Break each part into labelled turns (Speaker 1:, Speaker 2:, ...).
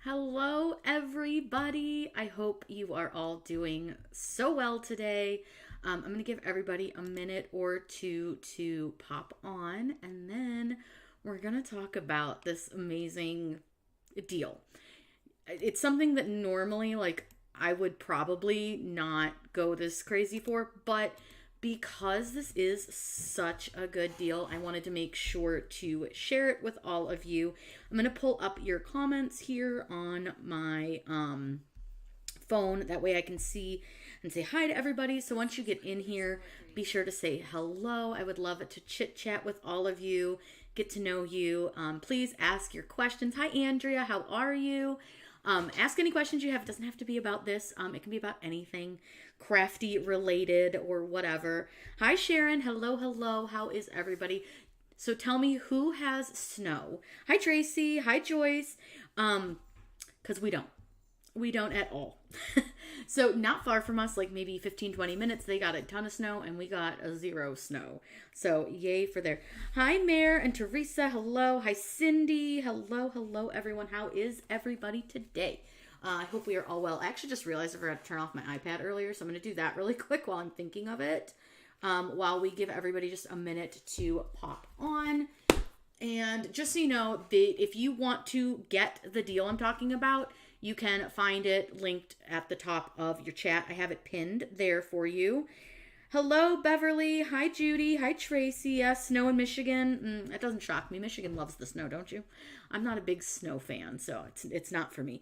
Speaker 1: Hello, everybody. I hope you are all doing so well today. I'm going to give everybody a minute or two to pop on, and then we're going to talk about this amazing deal. It's something that normally, I would probably not go this crazy for, but because this is such a good deal, I wanted to make sure to share it with all of you. I'm going to pull up your comments here on my phone. That way I can see and say hi to everybody. So once you get in here, be sure to say hello. I would love it to chit chat with all of you, get to know you. Please ask your questions. Hi, Andrea. How are you? Ask any questions you have. It doesn't have to be about this. It can be about anything crafty related or whatever. Hi, Sharon. Hello, hello. How is everybody? So tell me, who has snow? Hi, Tracy. Hi, Joyce. Because we don't. We don't at all. So not far from us, like maybe 15, 20 minutes, they got a ton of snow and we got a zero snow. So yay for there. Hi, Mare and Teresa. Hello. Hi, Cindy. Hello, hello, everyone. How is everybody today? I hope we are all well. I actually just realized I forgot to turn off my iPad earlier, so I'm going to do that really quick while I'm thinking of it. While we give everybody just a minute to pop on. And just so you know, if you want to get the deal I'm talking about, you can find it linked at the top of your chat. I have it pinned there for you. Hello, Beverly. Hi, Judy. Hi, Tracy. Yes, snow in Michigan. That doesn't shock me. Michigan loves the snow, don't you? I'm not a big snow fan, so it's not for me.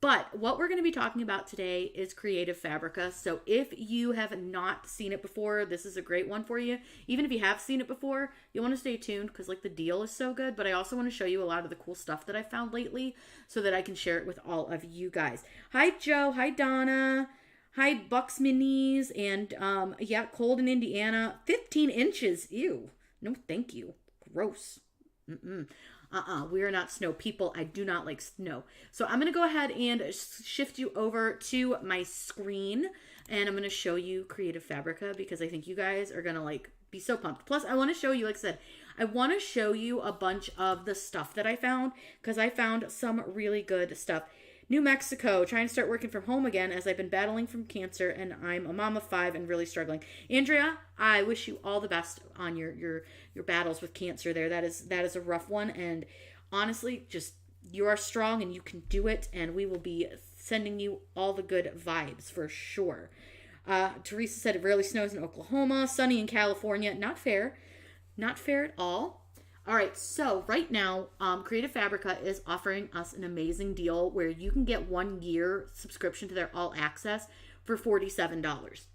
Speaker 1: But what we're going to be talking about today is Creative Fabrica. So if you have not seen it before, this is a great one for you. Even if you have seen it before, you want to stay tuned because the deal is so good. But I also want to show you a lot of the cool stuff that I found lately so that I can share it with all of you guys. Hi, Joe. Hi, Donna. Hi, Bucks Minis. And yeah, cold in Indiana. 15 inches. Ew. No, thank you. Gross. We are not snow people. I do not like snow. So I'm going to go ahead and shift you over to my screen, and I'm going to show you Creative Fabrica because I think you guys are going to be so pumped. Plus, I want to show you, like I said, I want to show you a bunch of the stuff that I found because I found some really good stuff. New Mexico, trying to start working from home again as I've been battling from cancer and I'm a mom of 5 and really struggling. Andrea, I wish you all the best on your battles with cancer there. That is a rough one, and honestly, just you are strong and you can do it, and we will be sending you all the good vibes for sure. Teresa said it rarely snows in Oklahoma, sunny in California. Not fair. Not fair at all. All right, so right now, Creative Fabrica is offering us an amazing deal where you can get 1 year subscription to their All Access for $47.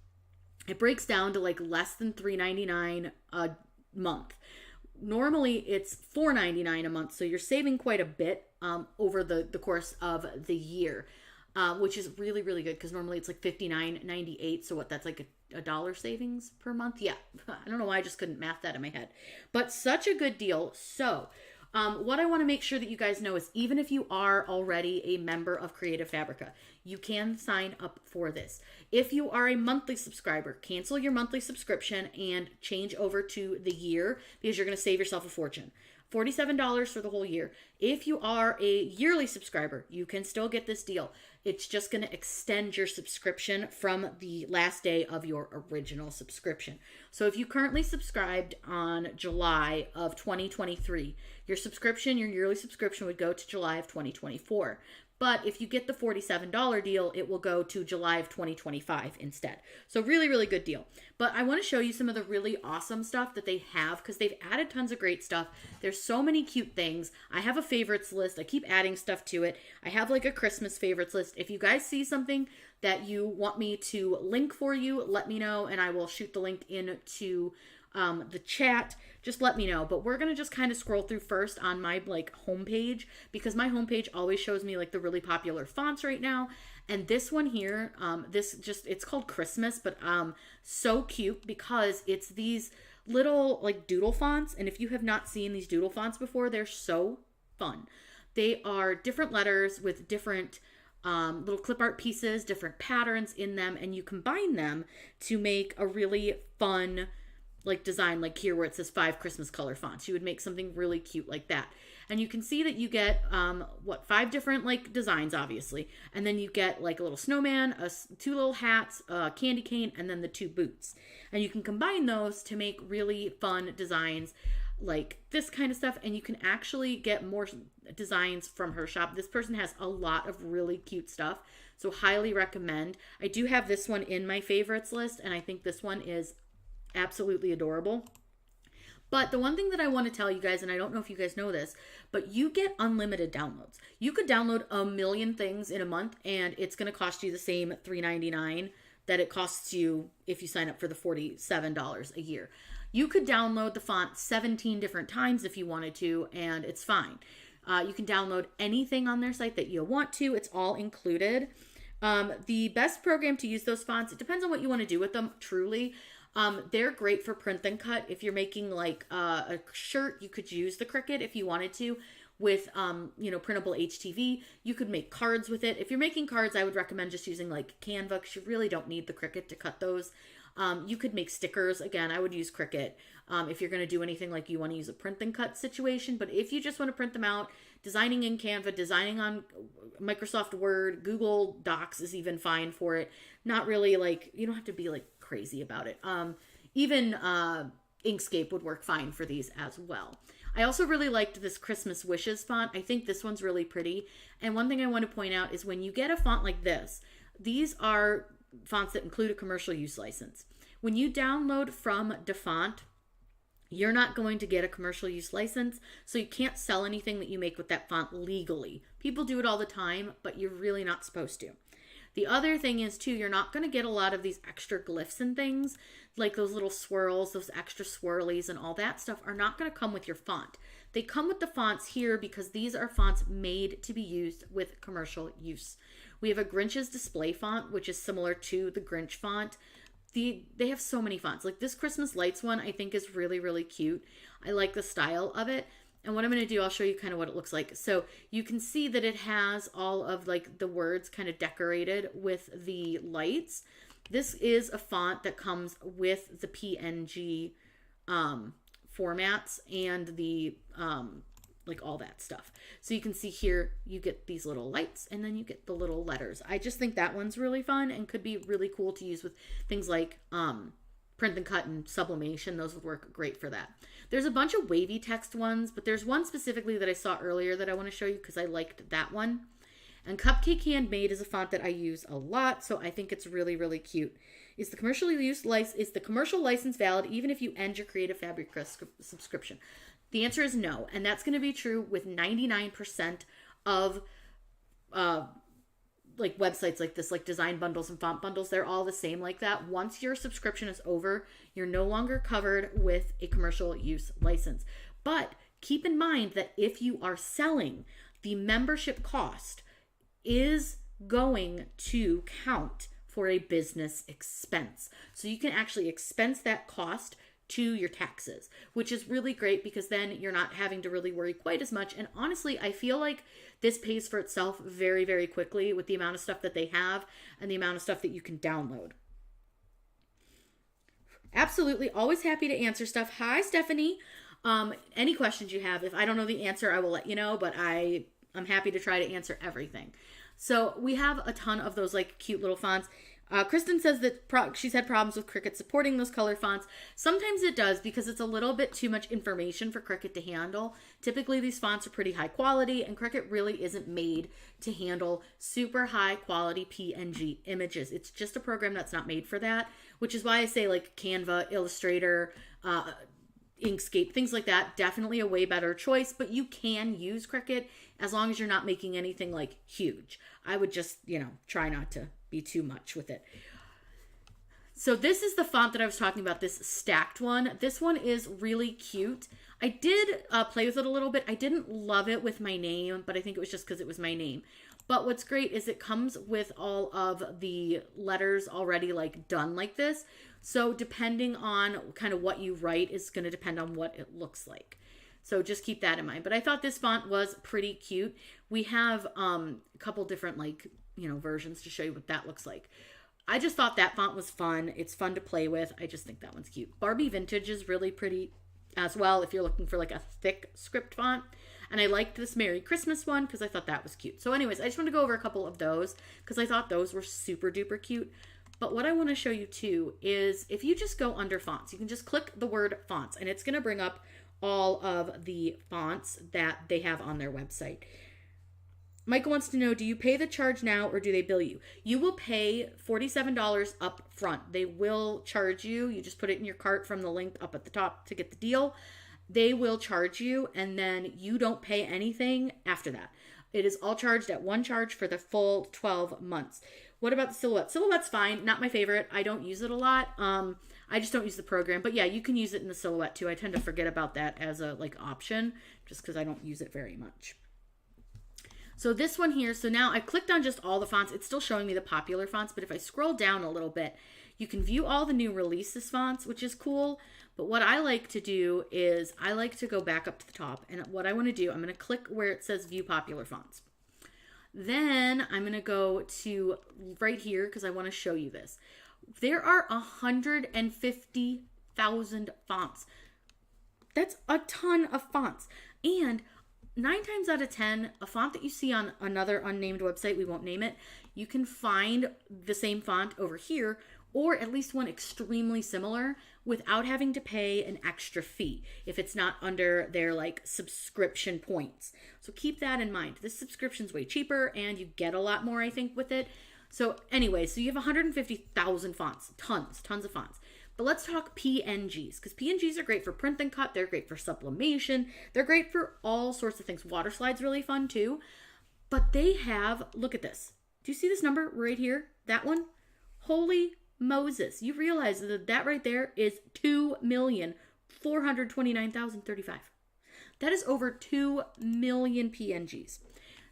Speaker 1: It breaks down to less than $3.99 a month. Normally, it's $4.99 a month, so you're saving quite a bit over the course of the year, which is really, really good because normally it's $59.98. So that's a dollar savings per month. Yeah, I don't know why I just couldn't math that in my head, but such a good deal. So what I want to make sure that you guys know is even if you are already a member of Creative Fabrica, you can sign up for this. If you are a monthly subscriber, cancel your monthly subscription and change over to the year because you're going to save yourself a fortune. $47 for the whole year. If you are a yearly subscriber, you can still get this deal. It's just going to extend your subscription from the last day of your original subscription. So if you currently subscribed on July of 2023, your yearly subscription would go to July of 2024. But if you get the $47 deal, it will go to July of 2025 instead. So really, really good deal. But I want to show you some of the really awesome stuff that they have because they've added tons of great stuff. There's so many cute things. I have a favorites list. I keep adding stuff to it. I have a Christmas favorites list. If you guys see something that you want me to link for you, let me know and I will shoot the link into the chat. Just let me know. But we're going to just kind of scroll through first on my homepage because my homepage always shows me the really popular fonts right now. And this one here, it's called Christmas, but so cute because it's these little doodle fonts. And if you have not seen these doodle fonts before, they're so fun. They are different letters with different little clip art pieces, different patterns in them, and you combine them to make a really fun like design, like here where it says 5 Christmas color fonts. You would make something really cute like that. And you can see that you get, 5 different like designs, obviously. And then you get like a little snowman, 2 little hats, a candy cane, and then the 2 boots. And you can combine those to make really fun designs like this kind of stuff. And you can actually get more designs from her shop. This person has a lot of really cute stuff, so highly recommend. I do have this one in my favorites list, and I think this one is absolutely adorable. But the one thing that I want to tell you guys, and I don't know if you guys know this, but you get unlimited downloads. You could download a million things in a month, and it's going to cost you the same $3.99 that it costs you if you sign up for the $47 a year. You could download the font 17 different times if you wanted to, and it's fine. You can download anything on their site that you want to. It's all included. The best program to use those fonts, it depends on what you want to do with them, truly. They're great for print and cut. If you're making like a shirt, you could use the CRICUT if you wanted to with, printable HTV. You could make cards with it. If you're making cards, I would recommend just using like Canva because you really don't need the CRICUT to cut those. You could make stickers. Again, I would use CRICUT if you're going to do anything like you want to use a print and cut situation. But if you just want to print them out, designing in Canva, designing on Microsoft Word, Google Docs is even fine for it. Not really like, you don't have to be like crazy about it. Even Inkscape would work fine for these as well. I also really liked this Christmas Wishes font. I think this one's really pretty. And one thing I want to point out is when you get a font like this, these are fonts that include a commercial use license. When you download from DaFont, you're not going to get a commercial use license, so you can't sell anything that you make with that font legally. People do it all the time, but you're really not supposed to. The other thing is, too, you're not going to get a lot of these extra glyphs and things, like those little swirls, those extra swirlies and all that stuff are not going to come with your font. They come with the fonts here because these are fonts made to be used with commercial use. We have a Grinch's display font, which is similar to the Grinch font. They have so many fonts. Like this Christmas lights one, I think is really, really cute. I like the style of it. And what I'm going to do, I'll show you kind of what it looks like. So you can see that it has all of like the words kind of decorated with the lights. This is a font that comes with the PNG formats and the like all that stuff. So you can see here, you get these little lights and then you get the little letters. I just think that one's really fun and could be really cool to use with things like print and cut and sublimation. Those would work great for that. There's a bunch of wavy text ones, but there's one specifically that I saw earlier that I want to show you because I liked that one. And Cupcake Handmade is a font that I use a lot, so I think it's really, really cute. Is the commercial license valid even if you end your Creative Fabrica subscription? The answer is no, and that's going to be true with 99% of like websites like this, like design bundles and font bundles. They're all the same like that. Once your subscription is over, you're no longer covered with a commercial use license. But keep in mind that if you are selling, the membership cost is going to count for a business expense. So you can actually expense that cost to your taxes, which is really great because then you're not having to really worry quite as much. And honestly, I feel like this pays for itself very, very quickly with the amount of stuff that they have and the amount of stuff that you can download. Absolutely. Always happy to answer stuff. Hi, Stephanie. Any questions you have, if I don't know the answer, I will let you know, but I'm happy to try to answer everything. So we have a ton of those like cute little fonts. Kristen says that she's had problems with CRICUT supporting those color fonts. Sometimes it does because it's a little bit too much information for CRICUT to handle. Typically these fonts are pretty high quality and CRICUT really isn't made to handle super high quality PNG images. It's just a program that's not made for that, which is why I say like Canva, Illustrator, Inkscape, things like that, definitely a way better choice, but you can use CRICUT as long as you're not making anything like huge. I would just, try not to be too much with it. So this is the font that I was talking about, this stacked one. This one is really cute. I did play with it a little bit. I didn't love it with my name, but I think it was just because it was my name. But what's great is it comes with all of the letters already like done like this. So depending on kind of what you write is going to depend on what it looks like. So just keep that in mind. But I thought this font was pretty cute. We have a couple different versions to show you what that looks like. I just thought that font was fun. It's fun to play with. I just think that one's cute. Barbie Vintage is really pretty as well if you're looking for like a thick script font. And I liked this Merry Christmas one because I thought that was cute. So anyways, I just want to go over a couple of those because I thought those were super duper cute. But what I want to show you too is if you just go under fonts, you can just click the word fonts and it's going to bring up all of the fonts that they have on their website. Michael wants to know, do you pay the charge now or do they bill you? You will pay $47 up front. They will charge you. You just put it in your cart from the link up at the top to get the deal. They will charge you and then you don't pay anything after that. It is all charged at one charge for the full 12 months. What about the Silhouette? Silhouette's fine. Not my favorite. I don't use it a lot. I just don't use the program. But yeah, you can use it in the Silhouette too. I tend to forget about that as a like option just because I don't use it very much. So this one here, so now I clicked on just all the fonts. It's still showing me the popular fonts, but if I scroll down a little bit, you can view all the new releases fonts, which is cool. But what I like to do is I like to go back up to the top. And what I want to do, I'm going to click where it says view popular fonts. Then I'm going to go to right here because I want to show you this. There are 150,000 fonts. That's a ton of fonts. And 9 times out of 10, a font that you see on another unnamed website, we won't name it, you can find the same font over here or at least one extremely similar without having to pay an extra fee if it's not under their like subscription points. So keep that in mind. This subscription's way cheaper and you get a lot more, I think, with it. So anyway, so you have 150,000 fonts, tons of fonts. But let's talk PNGs because PNGs are great for print and cut. They're great for sublimation. They're great for all sorts of things. Water slide's really fun too. But they have, look at this. Do you see this number right here? That one? Holy Moses. You realize that that right there is 2,429,035. That is over 2 million PNGs.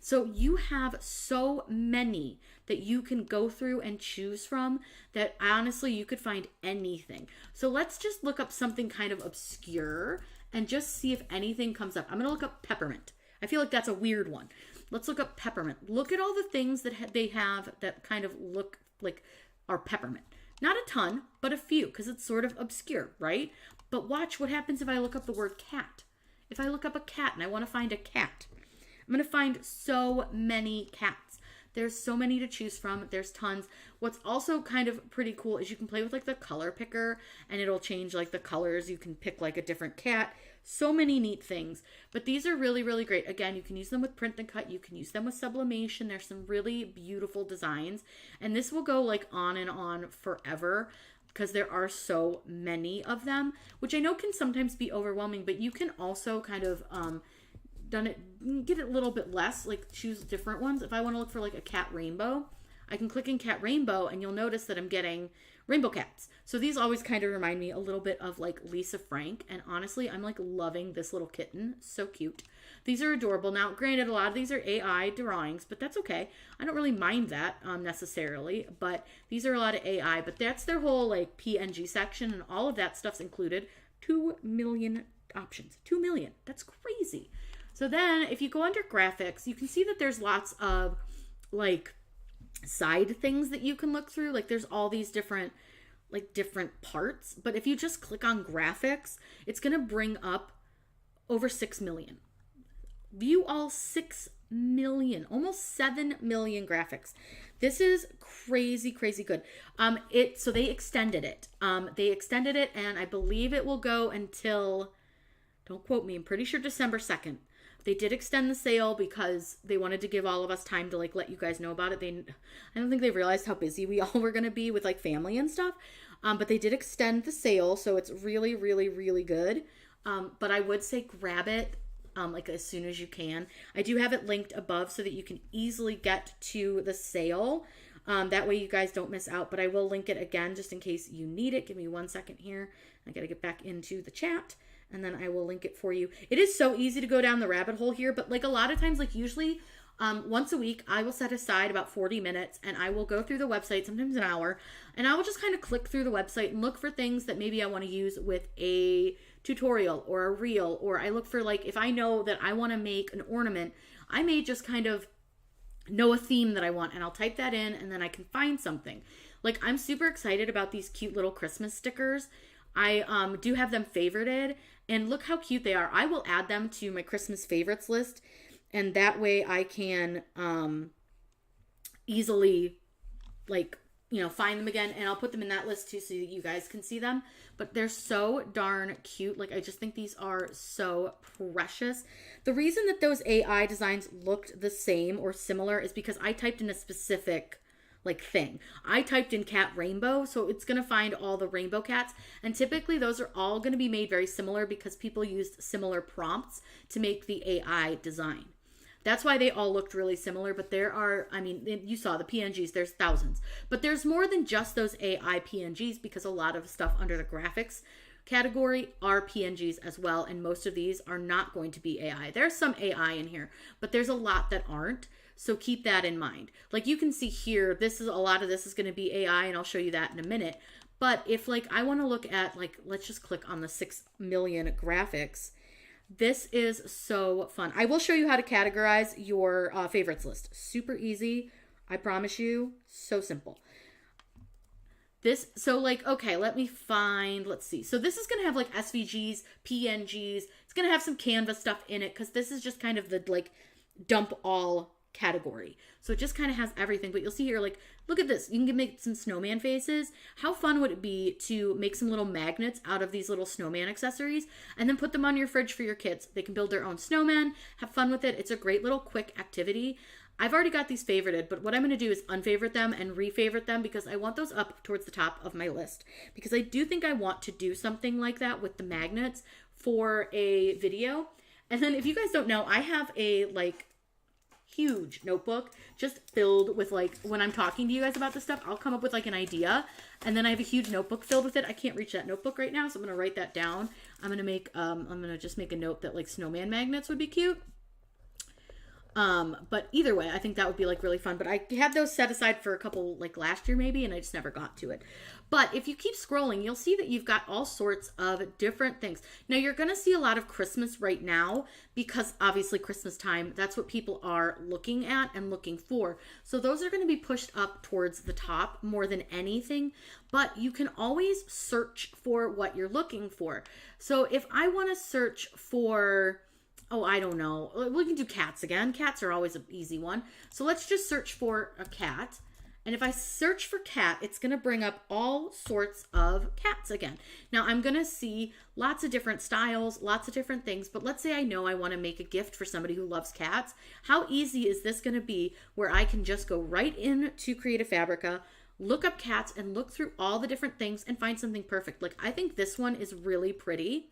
Speaker 1: So you have so many that you can go through and choose from that honestly you could find anything. So let's just look up something kind of obscure and just see if anything comes up. I'm going to look up peppermint. I feel like that's a weird one. Let's look up peppermint. Look at all the things that they have that kind of look like are peppermint. Not a ton, but a few because it's sort of obscure, right? But watch what happens if I look up the word cat. If I look up a cat and I want to find a cat, I'm going to find so many cats. There's so many to choose from. There's tons. What's also kind of pretty cool is you can play with like the color picker and it'll change like the colors. You can pick like a different cat. So many neat things. But these are really, really great. Again, you can use them with print and cut. You can use them with sublimation. There's some really beautiful designs. And this will go like on and on forever because there are so many of them, which I know can sometimes be overwhelming, but you can also kind of get it a little bit less, like choose different ones. If I want to look for like a cat rainbow, I can click in cat rainbow and you'll notice that I'm getting rainbow cats. So these always kind of remind me a little bit of like Lisa Frank. And honestly, I'm like loving this little kitten. So cute. These are adorable. Now, granted, a lot of these are AI drawings, but that's okay. I don't really mind that necessarily, but these are a lot of AI, but that's their whole like PNG section and all of that stuff's included. 2 million options. 2 million. That's crazy. So then if you go under graphics, you can see that there's lots of like side things that you can look through. Like there's all these different parts. But if you just click on graphics, it's going to bring up over 6 million. View all 6 million, almost 7 million graphics. This is crazy, crazy good. So they extended it. And I believe it will go until, don't quote me, I'm pretty sure December 2nd. They did extend the sale because they wanted to give all of us time to like let you guys know about it. I don't think they realized how busy we all were going to be with like family and stuff. But they did extend the sale, so it's really, really, really good. But I would say grab it like as soon as you can. I do have it linked above so that you can easily get to the sale. That way you guys don't miss out. But I will link it again just in case you need it. Give me 1 second here. I got to get back into the chat. And then I will link it for you. It is so easy to go down the rabbit hole here, but like a lot of times, like usually once a week, I will set aside about 40 minutes and I will go through the website, sometimes an hour, and I will just kind of click through the website and look for things that maybe I want to use with a tutorial or a reel, or I look for like, if I know that I want to make an ornament, I may just kind of know a theme that I want and I'll type that in and then I can find something. Like, I'm super excited about these cute little Christmas stickers. I do have them favorited, and look how cute they are. I will add them to my Christmas favorites list, and that way I can easily, like, find them again, and I'll put them in that list too so you guys can see them. But they're so darn cute. Like, I just think these are so precious. The reason that those AI designs looked the same or similar is because I typed in a specific thing. I typed in cat rainbow, so it's going to find all the rainbow cats, and typically those are all going to be made very similar because people used similar prompts to make the AI design. That's why they all looked really similar, but there are, I mean, you saw the PNGs, there's thousands. But there's more than just those AI PNGs, because a lot of stuff under the graphics category are PNGs as well, and most of these are not going to be AI. There's some AI in here, but there's a lot that aren't. So keep that in mind. Like, you can see here, a lot of this is going to be AI, and I'll show you that in a minute. But if I want to look at, let's just click on the 6 million graphics. This is so fun. I will show you how to categorize your favorites list. Super easy. I promise you. So simple. Okay, let me find, let's see. So this is going to have SVGs, PNGs. It's going to have some Canva stuff in it because this is just kind of the dump all category. So it just kind of has everything, but you'll see here, look at this. You can make some snowman faces. How fun would it be to make some little magnets out of these little snowman accessories and then put them on your fridge for your kids? They can build their own snowman, have fun with it. It's a great little quick activity. I've already got these favorited, but what I'm going to do is unfavorite them and refavorite them because I want those up towards the top of my list, because I do think I want to do something like that with the magnets for a video. And then if you guys don't know, I have a huge notebook just filled with when I'm talking to you guys about this stuff, I'll come up with an idea, and then I have a huge notebook filled with it. I can't reach that notebook right now, so I'm going to write that down. I'm going to just make a note that snowman magnets would be cute. But either way, I think that would be really fun. But I had those set aside for a couple last year maybe, and I just never got to it. But if you keep scrolling, you'll see that you've got all sorts of different things. Now you're going to see a lot of Christmas right now because obviously Christmas time, that's what people are looking at and looking for. So those are going to be pushed up towards the top more than anything, but you can always search for what you're looking for. So if I want to search for, I don't know, we can do cats again. Cats are always an easy one. So let's just search for a cat. And if I search for cat, it's going to bring up all sorts of cats again. Now I'm going to see lots of different styles, lots of different things, but let's say I know I want to make a gift for somebody who loves cats. How easy is this going to be where I can just go right into Creative Fabrica, look up cats and look through all the different things and find something perfect. I think this one is really pretty.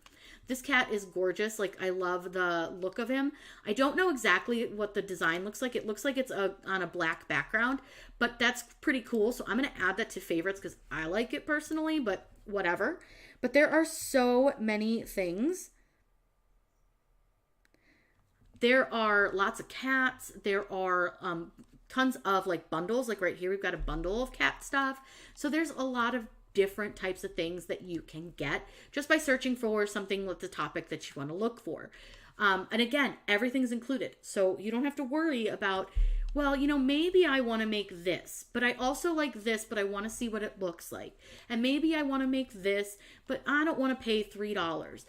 Speaker 1: This cat is gorgeous. I love the look of him. I don't know exactly what the design looks like. It looks like it's on a black background, but that's pretty cool. So I'm going to add that to favorites because I like it personally, but whatever. But there are so many things. There are lots of cats. There are tons of bundles. Right here, we've got a bundle of cat stuff. So there's a lot of different types of things that you can get just by searching for something with the topic that you want to look for. And again, everything's included. So you don't have to worry about, maybe I want to make this, but I also like this, but I want to see what it looks like. And maybe I want to make this, but I don't want to pay $3.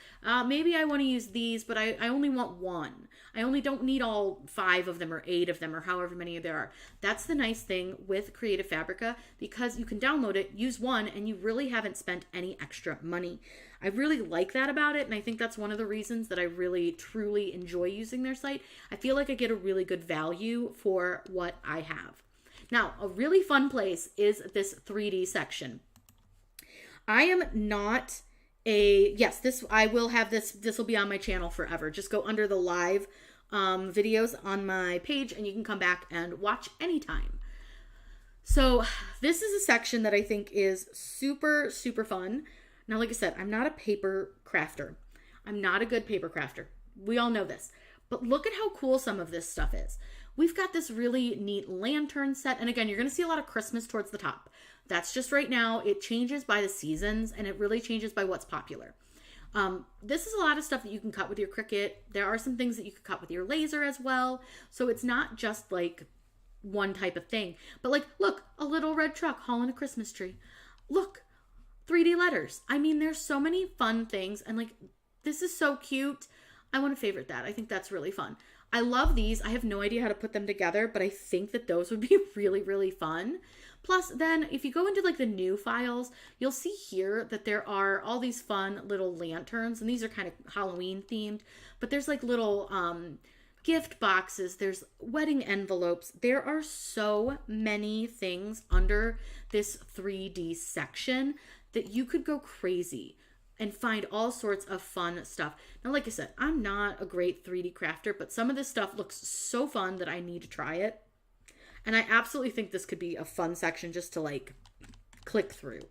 Speaker 1: Maybe I want to use these, but I only want one. I only don't need all 5 of them or 8 of them or however many there are. That's the nice thing with Creative Fabrica, because you can download it, use one, and you really haven't spent any extra money. I really like that about it, and I think that's one of the reasons that I really, truly enjoy using their site. I feel like I get a really good value for what I have. Now, a really fun place is this 3D section. I am not I will have this will be on my channel forever. Just go under the live videos on my page and you can come back and watch anytime. So this is a section that I think is super, super fun. Now, like I said, I'm not a paper crafter. I'm not a good paper crafter. We all know this. But look at how cool some of this stuff is. We've got this really neat lantern set. And again, you're going to see a lot of Christmas towards the top. That's just right now. It changes by the seasons and it really changes by what's popular. This is a lot of stuff that you can cut with your Cricut. There are some things that you could cut with your laser as well. So it's not just one type of thing. But like, look, a little red truck hauling a Christmas tree. Look, 3D letters. I mean, there's so many fun things, and like, this is so cute. I want to favorite that. I think that's really fun. I love these. I have no idea how to put them together, but I think that those would be really, really fun. Plus, then if you go into like the new files, you'll see here that there are all these fun little lanterns, and these are kind of Halloween themed, but there's like little gift boxes, there's wedding envelopes. There are so many things under this 3D section that you could go crazy and find all sorts of fun stuff. Now, like I said, I'm not a great 3D crafter, but some of this stuff looks so fun that I need to try it. And I absolutely think this could be a fun section just to like click through.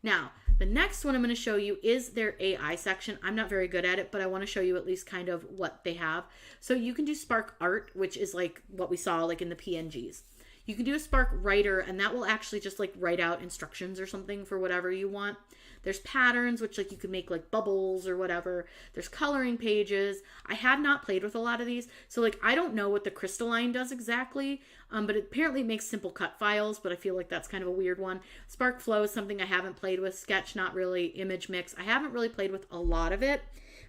Speaker 1: Now, the next one I'm going to show you is their AI section. I'm not very good at it, but I want to show you at least kind of what they have. So you can do Spark Art, which is like what we saw like in the PNGs. You can do a Spark Writer, and that will actually just like write out instructions or something for whatever you want. There's patterns, which like you can make like bubbles or whatever. There's coloring pages. I had not played with a lot of these, so like I don't know what the crystalline does exactly, but it apparently makes simple cut files, but I feel like that's kind of a weird one. Spark Flow is something I haven't played with. Sketch, not really. Image Mix, I haven't really played with a lot of it,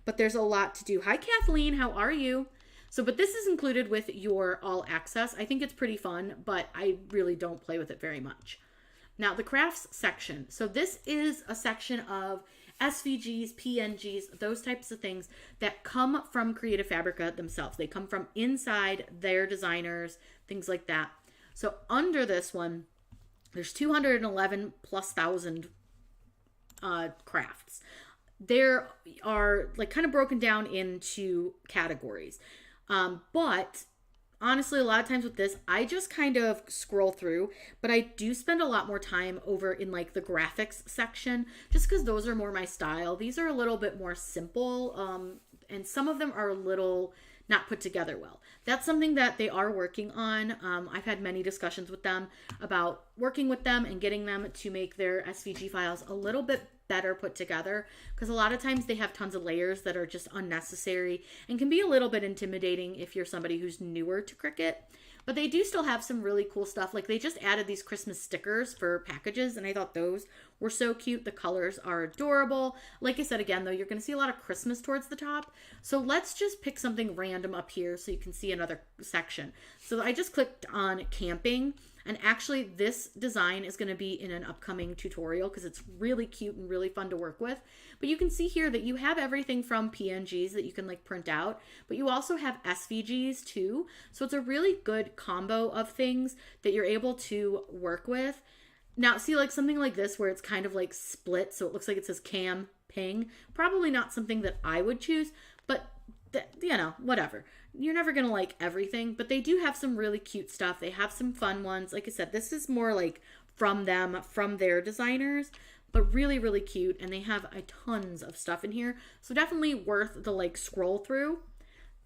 Speaker 1: but there's a lot to do. Hi Kathleen, how are you? So, but this is included with your all access. I think it's pretty fun, but I really don't play with it very much. Now, the crafts section. So this is a section of SVGs, PNGs, those types of things that come from Creative Fabrica themselves. They come from inside their designers, things like that. So under this one, there's 211 plus thousand crafts. There are like kind of broken down into categories. But honestly, a lot of times with this, I just kind of scroll through, but I do spend a lot more time over in like the graphics section, just because those are more my style. These are a little bit more simple, and some of them are a little not put together well. That's something that they are working on. I've had many discussions with them about working with them and getting them to make their SVG files a little bit better put together, because a lot of times they have tons of layers that are just unnecessary and can be a little bit intimidating if you're somebody who's newer to Cricut. But they do still have some really cool stuff. Like they just added these Christmas stickers for packages, and I thought those were so cute. The colors are adorable. Like I said, again, though, you're going to see a lot of Christmas towards the top. So let's just pick something random up here so you can see another section. So I just clicked on camping. And actually, this design is going to be in an upcoming tutorial because it's really cute and really fun to work with. But you can see here that you have everything from PNGs that you can like print out, but you also have SVGs too. So it's a really good combo of things that you're able to work with. Now, see like something like this where it's kind of like split, so it looks like it says cam ping. Probably not something that I would choose, but you know, whatever. You're never going to like everything, but they do have some really cute stuff. They have some fun ones. Like I said, this is more like from them, from their designers, but really, really cute. And they have a tons of stuff in here. So definitely worth the like scroll through.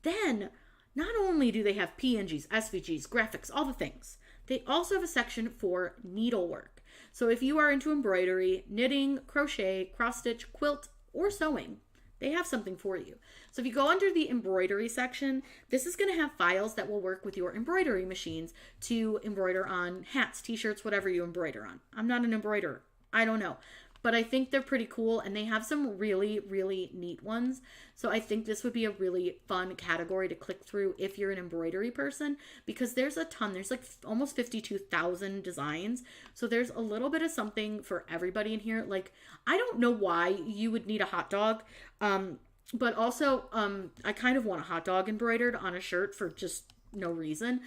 Speaker 1: Then not only do they have PNGs, SVGs, graphics, all the things, they also have a section for needlework. So if you are into embroidery, knitting, crochet, cross stitch, quilt, or sewing, they have something for you. So if you go under the embroidery section, this is going to have files that will work with your embroidery machines to embroider on hats, t-shirts, whatever you embroider on. I'm not an embroiderer. I don't know. But I think they're pretty cool, and they have some really, really neat ones. So I think this would be a really fun category to click through if you're an embroidery person, because there's a ton. There's like almost 52,000 designs. So there's a little bit of something for everybody in here. Like, I don't know why you would need a hot dog, but also I kind of want a hot dog embroidered on a shirt for just no reason.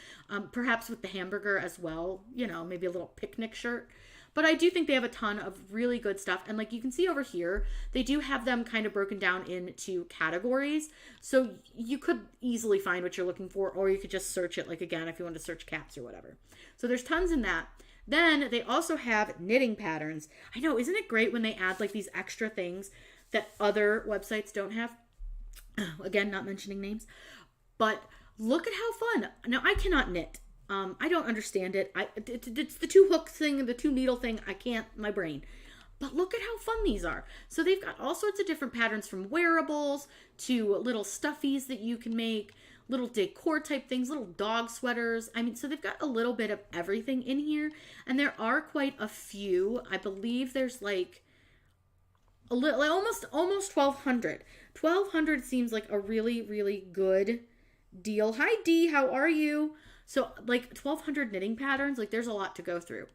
Speaker 1: Perhaps with the hamburger as well, you know, maybe a little picnic shirt. But I do think they have a ton of really good stuff. And like you can see over here, they do have them kind of broken down into categories. So you could easily find what you're looking for, or you could just search it, like again, if you want to search caps or whatever. So there's tons in that. Then they also have knitting patterns. I know, isn't it great when they add like these extra things that other websites don't have? Again, not mentioning names. But look at how fun. Now, I cannot knit. I don't understand it. It's the two hook thing and the two needle thing. I can't, my brain. But look at how fun these are. So they've got all sorts of different patterns, from wearables to little stuffies that you can make. little decor type things, little dog sweaters. I mean, so they've got a little bit of everything in here, and there are quite a few. I believe there's like a little, like almost 1,200. 1,200 seems like a really, really good deal. Hi D, how are you? So like 1,200 knitting patterns, like there's a lot to go through.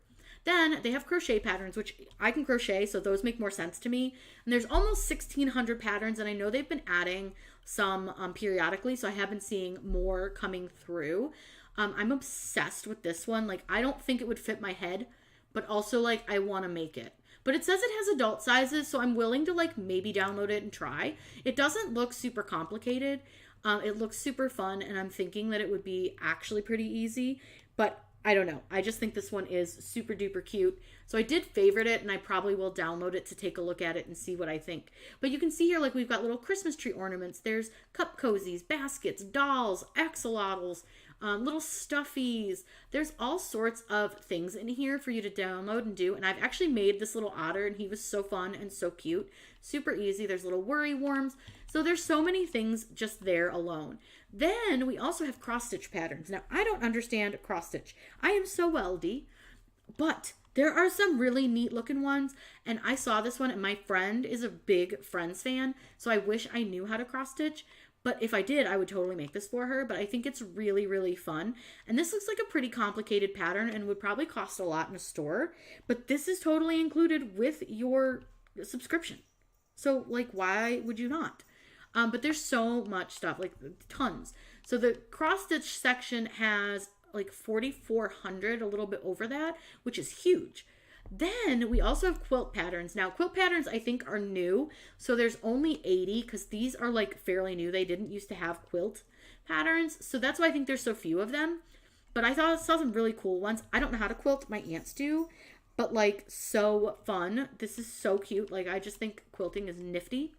Speaker 1: Then they have crochet patterns, which I can crochet, so those make more sense to me. And there's almost 1,600 patterns, and I know they've been adding some periodically, so I have been seeing more coming through. I'm obsessed with this one. Like, I don't think it would fit my head, but also like I want to make it. But it says it has adult sizes, so I'm willing to like maybe download it and try. It doesn't look super complicated. It looks super fun, and I'm thinking that it would be actually pretty easy, but I don't know. I just think this one is super duper cute. So I did favorite it, and I probably will download it to take a look at it and see what I think. But you can see here, like, we've got little Christmas tree ornaments. There's cup cozies, baskets, dolls, axolotls, little stuffies. There's all sorts of things in here for you to download and do. And I've actually made this little otter, and he was so fun and so cute. Super easy. There's little worry worms. So there's so many things just there alone. Then we also have cross stitch patterns. Now, I don't understand cross stitch. I am so weldy, but there are some really neat looking ones. And I saw this one, and my friend is a big Friends fan, so I wish I knew how to cross stitch. But if I did, I would totally make this for her. But I think it's really, really fun. And this looks like a pretty complicated pattern and would probably cost a lot in a store. But this is totally included with your subscription. So, like, why would you not? But there's so much stuff, like tons. So the cross stitch section has like 4,400, a little bit over that, which is huge. Then we also have quilt patterns. Now, quilt patterns I think are new. So there's only 80 because these are like fairly new. They didn't used to have quilt patterns. So that's why I think there's so few of them. But I saw some really cool ones. I don't know how to quilt. My aunts do. But like so fun. This is so cute. Like I just think quilting is nifty.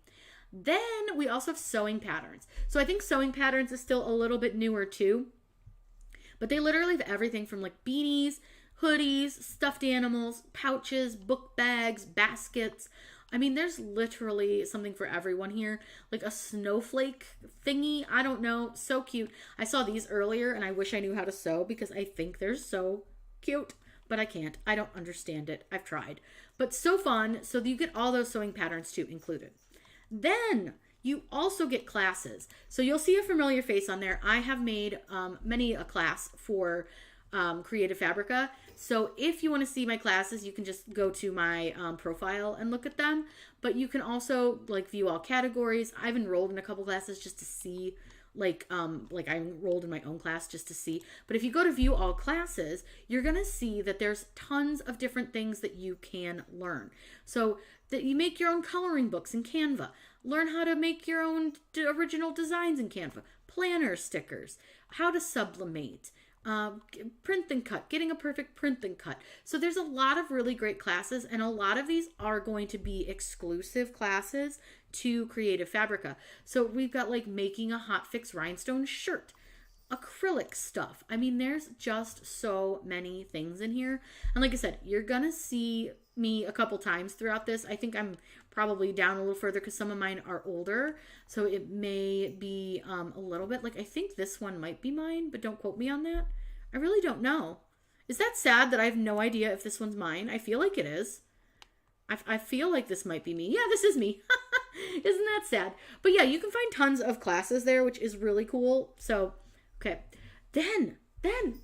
Speaker 1: Then we also have sewing patterns. So I think sewing patterns is still a little bit newer too. But they literally have everything from like beanies, hoodies, stuffed animals, pouches, book bags, baskets. I mean, there's literally something for everyone here. Like a snowflake thingy. I don't know. So cute. I saw these earlier and I wish I knew how to sew because I think they're so cute. But I can't. I don't understand it. I've tried. But so fun. So you get all those sewing patterns too included. Then you also get classes. So you'll see a familiar face on there. I have made many a class for Creative Fabrica. So if you want to see my classes, you can just go to my profile and look at them. But you can also like view all categories. I've enrolled in a couple classes just to see like I enrolled in my own class just to see. But if you go to view all classes, you're going to see that there's tons of different things that you can learn. So that you make your own coloring books in Canva, learn how to make your own original designs in Canva, planner stickers, how to sublimate, print and cut, getting a perfect print and cut. So there's a lot of really great classes, and a lot of these are going to be exclusive classes to Creative Fabrica. So we've got like making a hot fix rhinestone shirt, acrylic stuff. I mean, there's just so many things in here. And like I said, you're gonna see me a couple times throughout this. I think I'm probably down a little further because some of mine are older. So it may be a little bit like, I think this one might be mine, but don't quote me on that. I really don't know. Is that sad that I have no idea if this one's mine? I feel like it is. I feel like this might be me. Yeah, this is me. Isn't that sad? But yeah, you can find tons of classes there, which is really cool. So, okay. Then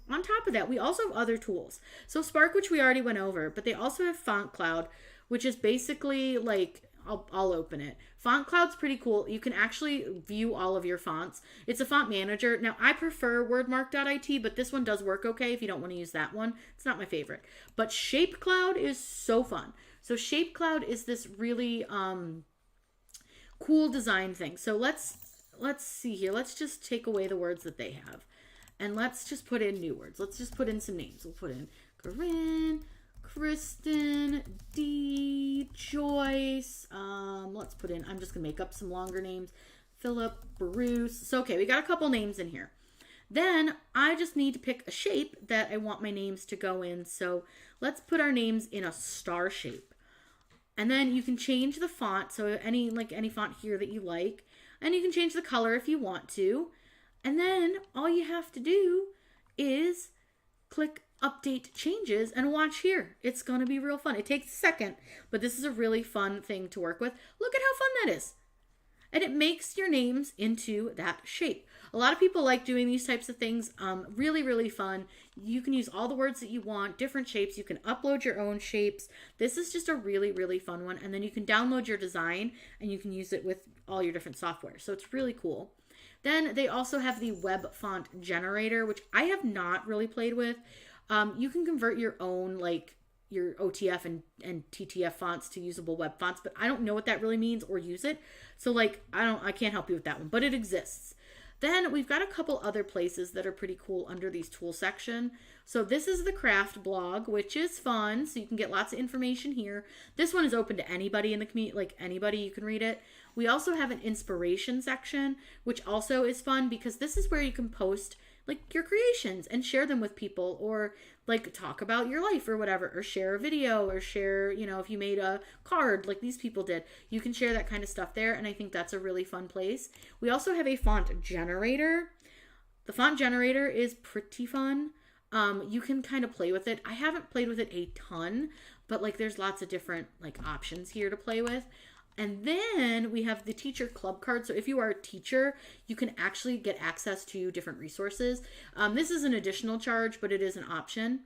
Speaker 1: on top of that, we also have other tools. So Spark, which we already went over, but they also have Font Cloud, which is basically like, I'll open it. Font Cloud's pretty cool. You can actually view all of your fonts. It's a font manager. Now, I prefer wordmark.it, but this one does work okay if you don't want to use that one. It's not my favorite. But Shape Cloud is so fun. So Shape Cloud is this really cool design thing. So let's see here. Let's just take away the words that they have. And let's just put in new words. Let's just put in some names. We'll put in Corinne, Kristen, Dee, Joyce. Let's put in, I'm just going to make up some longer names. Philip, Bruce. So, okay, we got a couple names in here. Then I just need to pick a shape that I want my names to go in. So let's put our names in a star shape. And then you can change the font. So any font here that you like. And you can change the color if you want to. And then all you have to do is click update changes and watch here. It's going to be real fun. It takes a second, but this is a really fun thing to work with. Look at how fun that is. And it makes your names into that shape. A lot of people like doing these types of things. Really, really fun. You can use all the words that you want, different shapes. You can upload your own shapes. This is just a really, really fun one. And then you can download your design and you can use it with all your different software. So it's really cool. Then they also have the web font generator, which I have not really played with. You can convert your own, like your OTF and TTF fonts to usable web fonts, but I don't know what that really means or use it. So like, I can't help you with that one, but it exists. Then we've got a couple other places that are pretty cool under these tool section. So this is the craft blog, which is fun. So you can get lots of information here. This one is open to anybody in the community, like anybody, you can read it. We also have an inspiration section, which also is fun because this is where you can post like your creations and share them with people, or like talk about your life or whatever, or share a video, or share, you know, if you made a card like these people did, you can share that kind of stuff there. And I think that's a really fun place. We also have a font generator. The font generator is pretty fun. You can kind of play with it. I haven't played with it a ton, but like there's lots of different like options here to play with. And then we have the teacher club card. So if you are a teacher, you can actually get access to different resources. This is an additional charge, but it is an option.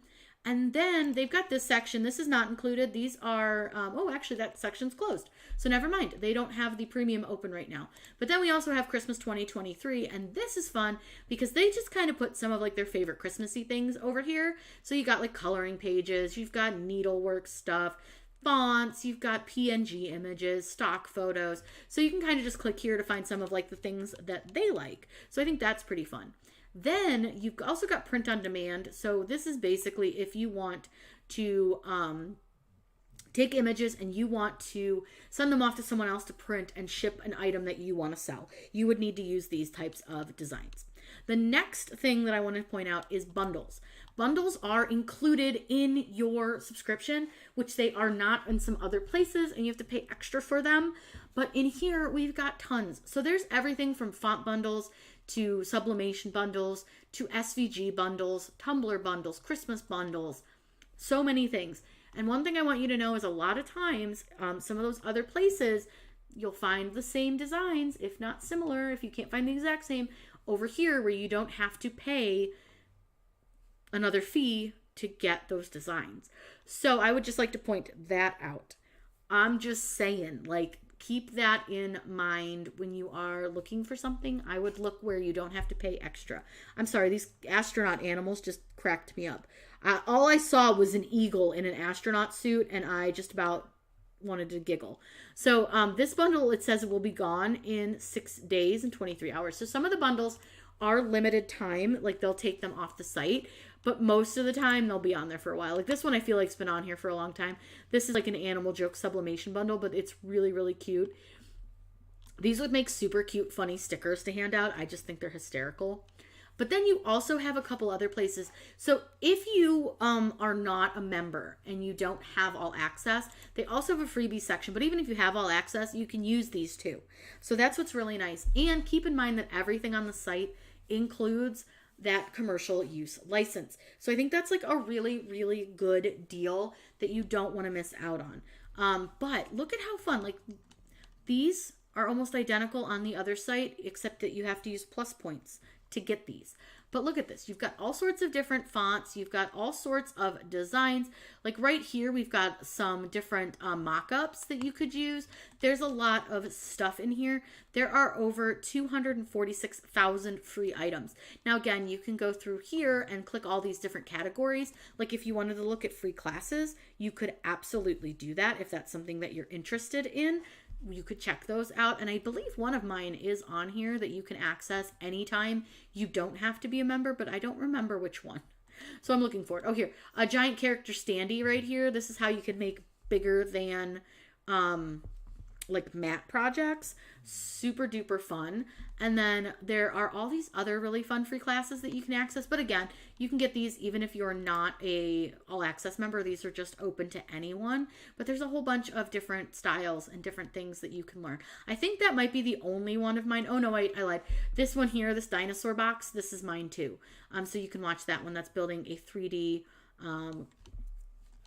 Speaker 1: And then they've got this section. This is not included. These are, oh, actually that section's closed. So never mind. They don't have the premium open right now. But then we also have Christmas 2023. And this is fun because they just kind of put some of like their favorite Christmassy things over here. So you got like coloring pages. You've got needlework stuff, fonts, you've got PNG images, stock photos. So you can kind of just click here to find some of like the things that they like. So I think that's pretty fun. Then you've also got print on demand. So this is basically if you want to take images and you want to send them off to someone else to print and ship an item that you want to sell, you would need to use these types of designs. The next thing that I want to point out is bundles. Bundles are included in your subscription, which they are not in some other places, and you have to pay extra for them. But in here, we've got tons. So there's everything from font bundles to sublimation bundles to SVG bundles, Tumblr bundles, Christmas bundles, so many things. And one thing I want you to know is a lot of times, some of those other places, you'll find the same designs, if not similar, if you can't find the exact same, over here where you don't have to pay another fee to get those designs. So I would just like to point that out. I'm just saying, like, keep that in mind when you are looking for something. I would look where you don't have to pay extra. I'm sorry, these astronaut animals just cracked me up. All I saw was an eagle in an astronaut suit, and I just about wanted to giggle. So this bundle, it says it will be gone in 6 days and 23 hours. So some of the bundles are limited time, like they'll take them off the site, but most of the time they'll be on there for a while. Like this one I feel like it's been on here for a long time. This is like an animal joke sublimation bundle, but it's really, really cute. These would make super cute, funny stickers to hand out. I just think they're hysterical. But then you also have a couple other places. So if you are not a member and you don't have all access, they also have a freebie section. But even if you have all access, you can use these too. So that's what's really nice. And keep in mind that everything on the site includes that commercial use license. So I think that's like a really, really good deal that you don't want to miss out on. But look at how fun. Like these are almost identical on the other site, except that you have to use plus points to get these. But look at this. You've got all sorts of different fonts. You've got all sorts of designs. Like right here, we've got some different mock-ups that you could use. There's a lot of stuff in here. There are over 246,000 free items. Now, again, you can go through here and click all these different categories. Like if you wanted to look at free classes, you could absolutely do that if that's something that you're interested in. You could check those out. And I believe one of mine is on here that you can access anytime. You don't have to be a member, but I don't remember which one. So I'm looking for it. Oh, here, a giant character standee right here. This is how you could make bigger than like matte projects. Super duper fun. And then there are all these other really fun free classes that you can access. But again, you can get these even if you're not a all access member. These are just open to anyone. But there's a whole bunch of different styles and different things that you can learn. I think that might be the only one of mine. Oh no, wait, I lied. This one here, this dinosaur box, this is mine too. So you can watch that one. That's building a 3D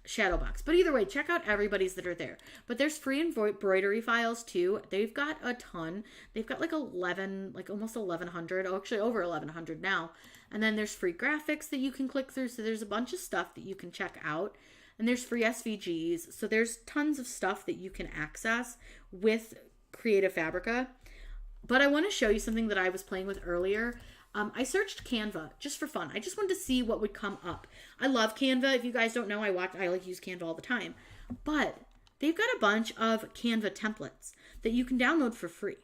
Speaker 1: shadow box. But either way, check out everybody's that are there. But there's free embroidery files too. They've got a ton. They've got like 11, like almost 1100. Oh, actually over 1100 now. And then there's free graphics that you can click through. So there's a bunch of stuff that you can check out. And there's free SVGs. So there's tons of stuff that you can access with Creative Fabrica. But I want to show you something that I was playing with earlier. I searched Canva just for fun. I just wanted to see what would come up. I love Canva. If you guys don't know, I like use Canva all the time. But they've got a bunch of Canva templates that you can download for free.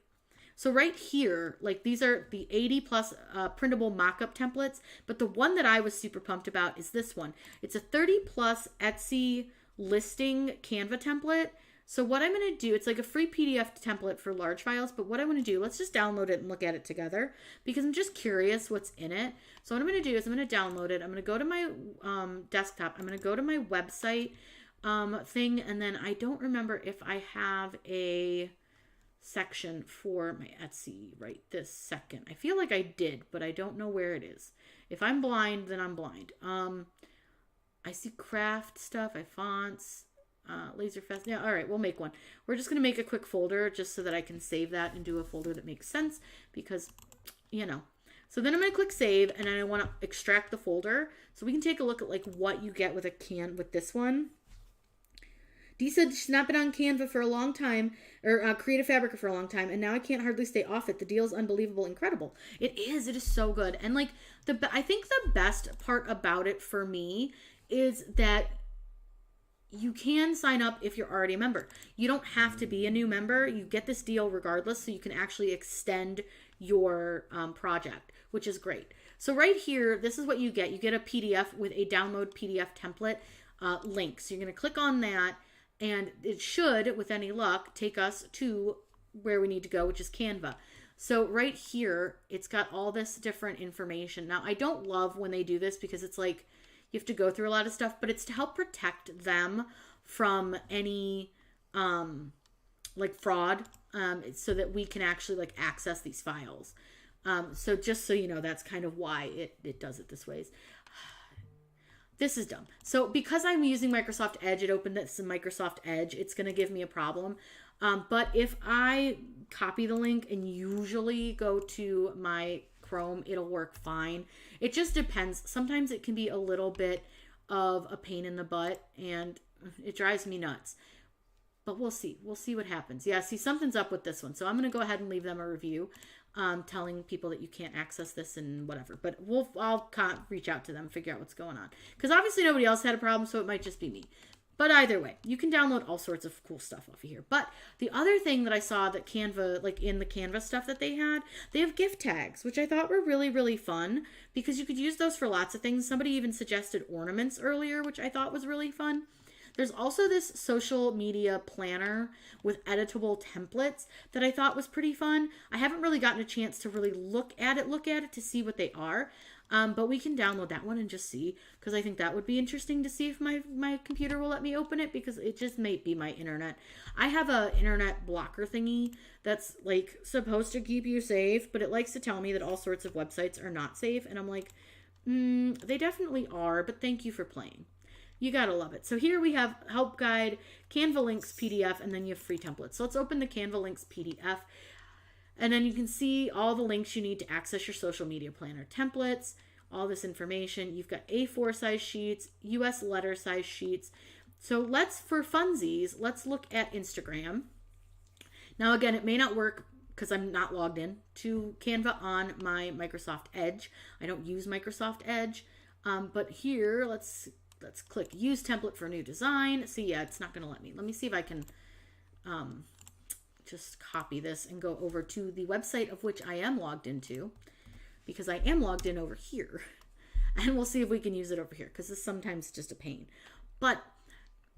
Speaker 1: So right here, like these are the 80 plus printable mock-up templates. But the one that I was super pumped about is this one. It's a 30 plus Etsy listing Canva template. So what I'm going to do, it's like a free PDF template for large files, but what I want to do, let's just download it and look at it together because I'm just curious what's in it. So what I'm going to do is I'm going to download it. I'm going to go to my desktop. I'm going to go to my website thing, and then I don't remember if I have a section for my Etsy right this second. I feel like I did, but I don't know where it is. If I'm blind, then I'm blind. I see craft stuff, I fonts. Laser fest. Yeah, all right, we'll make one. We're just going to make a quick folder just so that I can save that and do a folder that makes sense because, you know. So then I'm going to click save and then I want to extract the folder so we can take a look at like what you get with with this one. Dee said she's not been on Canva for a long time, or Creative Fabrica for a long time, and now I can't hardly stay off it. The deal's unbelievable, incredible. It is so good. And like I think the best part about it for me is that you can sign up if you're already a member. You don't have to be a new member. You get this deal regardless, so you can actually extend your project, which is great. So right here, this is what you get. You get a PDF with a download PDF template link. So you're going to click on that, and it should, with any luck, take us to where we need to go, which is Canva. So right here, it's got all this different information. Now, I don't love when they do this because it's like, you have to go through a lot of stuff, but it's to help protect them from any like fraud, so that we can actually like access these files. So just so you know, that's kind of why it does it this way. This is dumb. So because I'm using Microsoft Edge, it opened this in Microsoft Edge. It's going to give me a problem. But if I copy the link and usually go to my Chrome, it'll work fine. It just depends. Sometimes it can be a little bit of a pain in the butt and it drives me nuts. But we'll see. We'll see what happens. Yeah, see, something's up with this one. So I'm going to go ahead and leave them a review telling people that you can't access this and whatever. But I'll reach out to them, figure out what's going on. Because obviously nobody else had a problem, so it might just be me. But either way, you can download all sorts of cool stuff off of here. But the other thing that I saw that Canva, like in the Canva stuff that they have gift tags, which I thought were really, really fun because you could use those for lots of things. Somebody even suggested ornaments earlier, which I thought was really fun. There's also this social media planner with editable templates that I thought was pretty fun. I haven't really gotten a chance to really look at it to see what they are. But we can download that one and just see, because I think that would be interesting to see if my computer will let me open it, because it just might be my internet. I have a internet blocker thingy that's like supposed to keep you safe, but it likes to tell me that all sorts of websites are not safe. And I'm like, they definitely are, but thank you for playing. You gotta love it. So here we have help guide, Canva links PDF, and then you have free templates. So let's open the Canva links PDF. And then you can see all the links you need to access your social media planner templates, all this information. You've got A4 size sheets, US letter size sheets. So for funsies, let's look at Instagram. Now, again, it may not work because I'm not logged in to Canva on my Microsoft Edge. I don't use Microsoft Edge. But here, let's click use template for new design. See, yeah, it's not going to let me. Let me see if I can just copy this and go over to the website of which I am logged into, because I am logged in over here, and we'll see if we can use it over here, because this is sometimes just a pain. But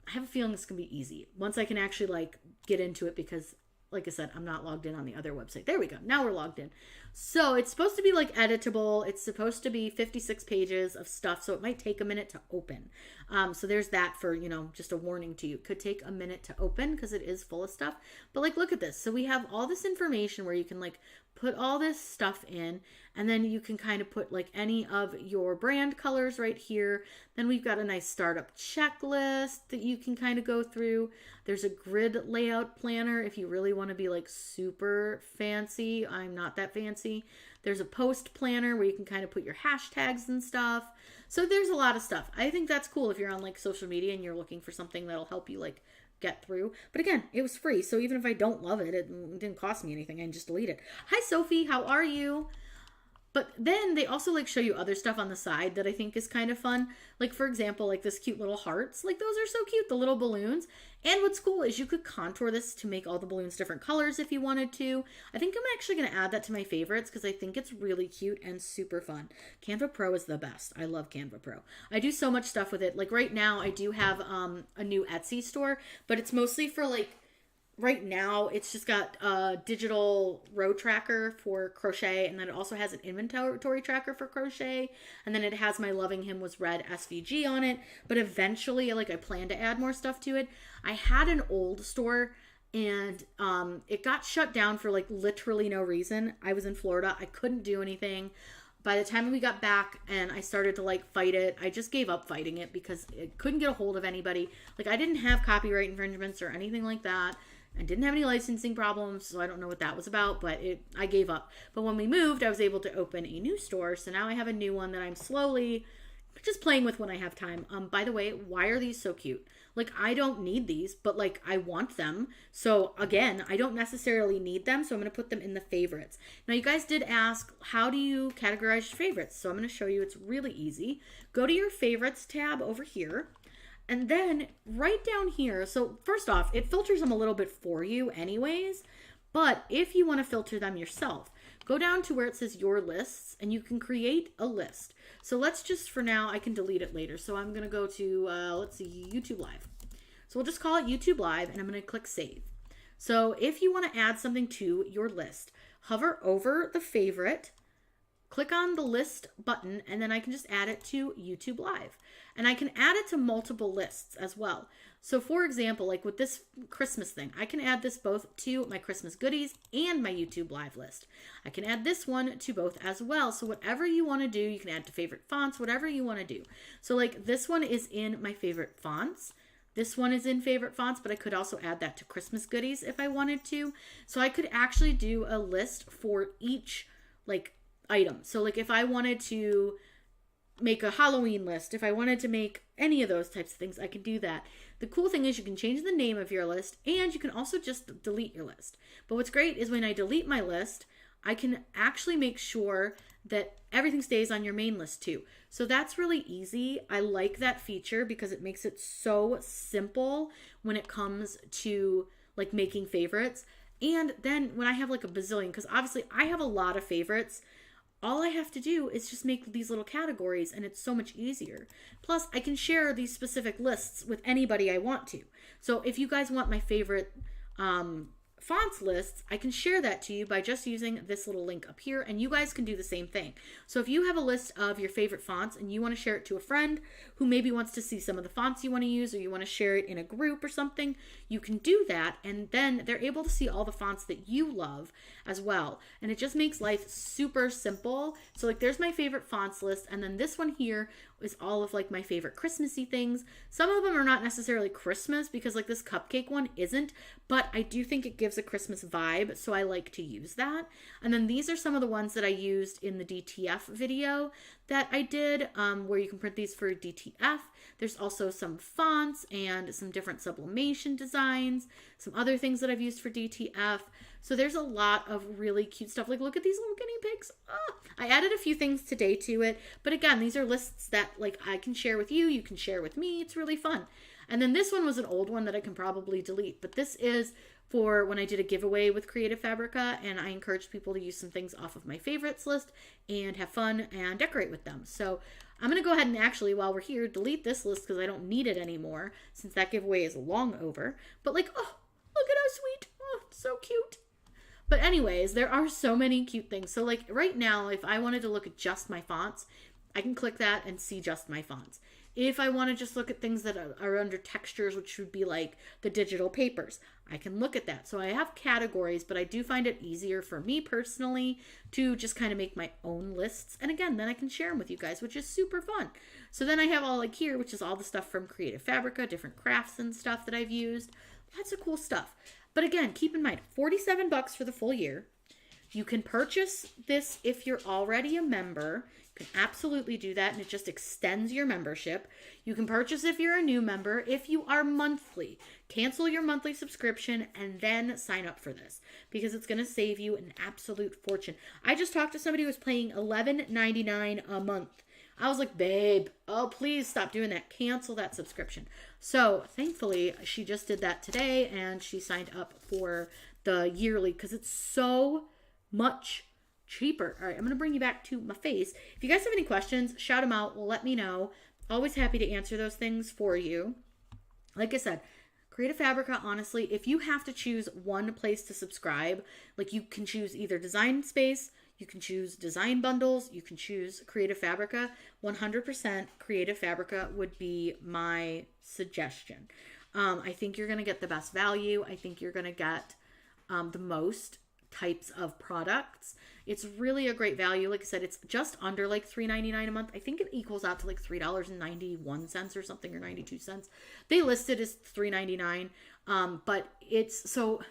Speaker 1: I have a feeling this can be easy once I can actually like get into it, because like I said, I'm not logged in on the other website. There we go. Now we're logged in. So it's supposed to be like editable. It's supposed to be 56 pages of stuff. So it might take a minute to open. So there's that for, you know, just a warning to you. It could take a minute to open because it is full of stuff. But like, look at this. So we have all this information where you can like put all this stuff in, and then you can kind of put like any of your brand colors right here. Then we've got a nice startup checklist that you can kind of go through. There's a grid layout planner if you really want to be like super fancy. I'm not that fancy. There's a post planner where you can kind of put your hashtags and stuff. So there's a lot of stuff. I think that's cool if you're on like social media and you're looking for something that'll help you like get through. But again, it was free. So even if I don't love it, it didn't cost me anything. I can just delete it. Hi, Sophie. How are you? But then they also like show you other stuff on the side that I think is kind of fun. Like for example, like this cute little hearts, like those are so cute, the little balloons. And what's cool is you could contour this to make all the balloons different colors if you wanted to. I think I'm actually going to add that to my favorites because I think it's really cute and super fun. Canva Pro is the best. I love Canva Pro. I do so much stuff with it. Like right now I do have a new Etsy store, but it's mostly for like, right now, it's just got a digital row tracker for crochet, and then it also has an inventory tracker for crochet, and then it has my Loving Him Was Red SVG on it, but eventually, like, I plan to add more stuff to it. I had an old store, and it got shut down for, like, literally no reason. I was in Florida. I couldn't do anything. By the time we got back and I started to like fight it, I just gave up fighting it because it couldn't get a hold of anybody. Like I didn't have copyright infringements or anything like that. I didn't have any licensing problems, so I don't know what that was about, but I gave up. But when we moved, I was able to open a new store, so now I have a new one that I'm slowly just playing with when I have time. By the way, why are these so cute? Like, I don't need these, but like, I want them. So again, I don't necessarily need them, so I'm going to put them in the favorites. Now, you guys did ask, how do you categorize your favorites? So I'm going to show you. It's really easy. Go to your favorites tab over here. And then right down here, so first off, it filters them a little bit for you anyways, but if you want to filter them yourself, go down to where it says your lists and you can create a list. So let's just, for now, I can delete it later. So I'm going to go to, let's see, YouTube Live. So we'll just call it YouTube Live and I'm going to click save. So if you want to add something to your list, hover over the favorite, click on the list button, and then I can just add it to YouTube Live. And I can add it to multiple lists as well. So for example, like with this Christmas thing, I can add this both to my Christmas goodies and my YouTube Live list. I can add this one to both as well. So whatever you want to do, you can add to favorite fonts, whatever you want to do. So like this one is in my favorite fonts. This one is in favorite fonts, but I could also add that to Christmas goodies if I wanted to. So I could actually do a list for each like item. So like if I wanted to make a Halloween list, if I wanted to make any of those types of things, I can do that. The cool thing is you can change the name of your list and you can also just delete your list. But what's great is when I delete my list, I can actually make sure that everything stays on your main list too. So that's really easy. I like that feature because it makes it so simple when it comes to like making favorites. And then when I have like a bazillion, because obviously I have a lot of favorites, all I have to do is just make these little categories and it's so much easier. Plus, I can share these specific lists with anybody I want to. So if you guys want my favorite fonts lists, I can share that to you by just using this little link up here, and you guys can do the same thing. So if you have a list of your favorite fonts and you want to share it to a friend who maybe wants to see some of the fonts you want to use, or you want to share it in a group or something, you can do that, and then they're able to see all the fonts that you love as well. And it just makes life super simple. So like there's my favorite fonts list, and then this one here is all of like my favorite Christmassy things. Some of them are not necessarily Christmas because like this cupcake one isn't, but I do think it gives a Christmas vibe, so I like to use that. And then these are some of the ones that I used in the DTF video that I did, where you can print these for DTF. There's also some fonts and some different sublimation designs, some other things that I've used for DTF. So there's a lot of really cute stuff. Like look at these little guinea pigs. I added a few things today to it, but again, these are lists that like I can share with you, you can share with me. It's really fun. And then this one was an old one that I can probably delete, but this is for when I did a giveaway with Creative Fabrica, and I encouraged people to use some things off of my favorites list and have fun and decorate with them. So I'm going to go ahead and actually, while we're here, delete this list because I don't need it anymore since that giveaway is long over. But like, oh, Look at how sweet. Oh, so cute. But anyways, there are so many cute things. So like right now, if I wanted to look at just my fonts, I can click that and see just my fonts. If I want to just look at things that are under textures, which would be like the digital papers, I can look at that. So I have categories, but I do find it easier for me personally to just kind of make my own lists. And again, then I can share them with you guys, which is super fun. So then I have all like here, which is all the stuff from Creative Fabrica, different crafts and stuff that I've used. Lots of cool stuff. But again, keep in mind, $47 for the full year. You can purchase this if you're already a member. You can absolutely do that, and it just extends your membership. You can purchase if you're a new member. If you are monthly, cancel your monthly subscription and then sign up for this because it's going to save you an absolute fortune. I just talked to somebody who was paying $11.99 a month. I was like, babe, oh, please stop doing that. Cancel that subscription. So thankfully, she just did that today, and she signed up for the yearly because it's so much cheaper. All right, I'm going to bring you back to my face. If you guys have any questions, shout them out. Let me know. Always happy to answer those things for you. Like I said, Creative Fabrica, honestly, if you have to choose one place to subscribe, like you can choose either Design Space, you can choose Design Bundles, you can choose Creative Fabrica. 100% Creative Fabrica would be my suggestion. I think you're going to get the best value. I think you're going to get the most types of products. It's really a great value. Like I said, it's just under like $3.99 a month. I think it equals out to like $3.91 or something, or 92 cents. They listed as $3.99, but it's so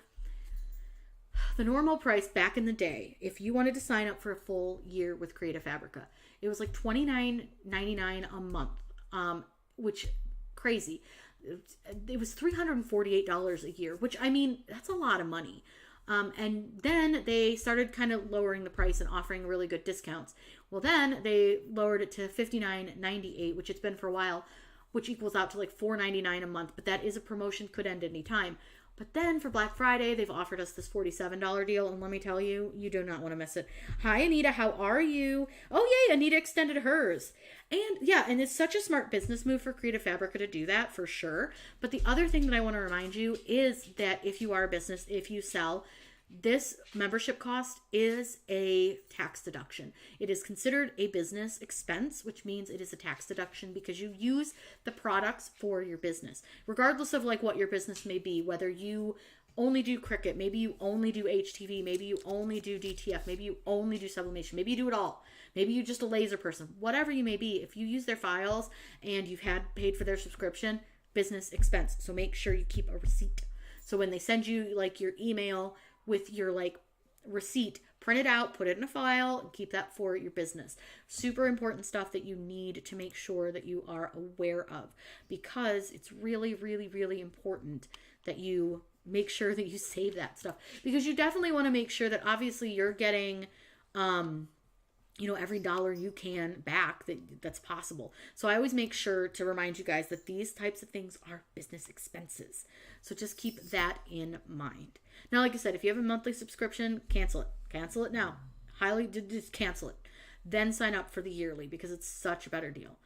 Speaker 1: the normal price back in the day, if you wanted to sign up for a full year with Creative Fabrica, it was like $29.99 a month, which crazy. It was $348 a year, which I mean, that's a lot of money. And then they started kind of lowering the price and offering really good discounts. Well, then they lowered it to $59.98, which it's been for a while, which equals out to like $4.99 a month. But that is a promotion, could end any time. But then for Black Friday, they've offered us this $47 deal. And let me tell you, you do not want to miss it. Hi, Anita. How are you? Oh, yay. Anita extended hers. And yeah, and it's such a smart business move for Creative Fabrica to do that for sure. But the other thing that I want to remind you is that if you are a business, if you sell, this membership cost is a tax deduction. It is considered a business expense, which means it is a tax deduction because you use the products for your business, regardless of like what your business may be, whether you only do CRICUT, maybe you only do HTV, maybe you only do DTF, maybe you only do sublimation, maybe you do it all. Maybe you're just a laser person, whatever you may be. If you use their files and you've had paid for their subscription, business expense. So make sure you keep a receipt. So when they send you like your email with your like receipt, print it out, put it in a file, and keep that for your business. Super important stuff that you need to make sure that you are aware of, because it's really, really, really important that you make sure that you save that stuff, because you definitely want to make sure that obviously you're getting, every dollar you can back that's possible. So I always make sure to remind you guys that these types of things are business expenses. So just keep that in mind. Now, like I said, if you have a monthly subscription, cancel it. Cancel it now. Highly, just cancel it. Then sign up for the yearly because it's such a better deal.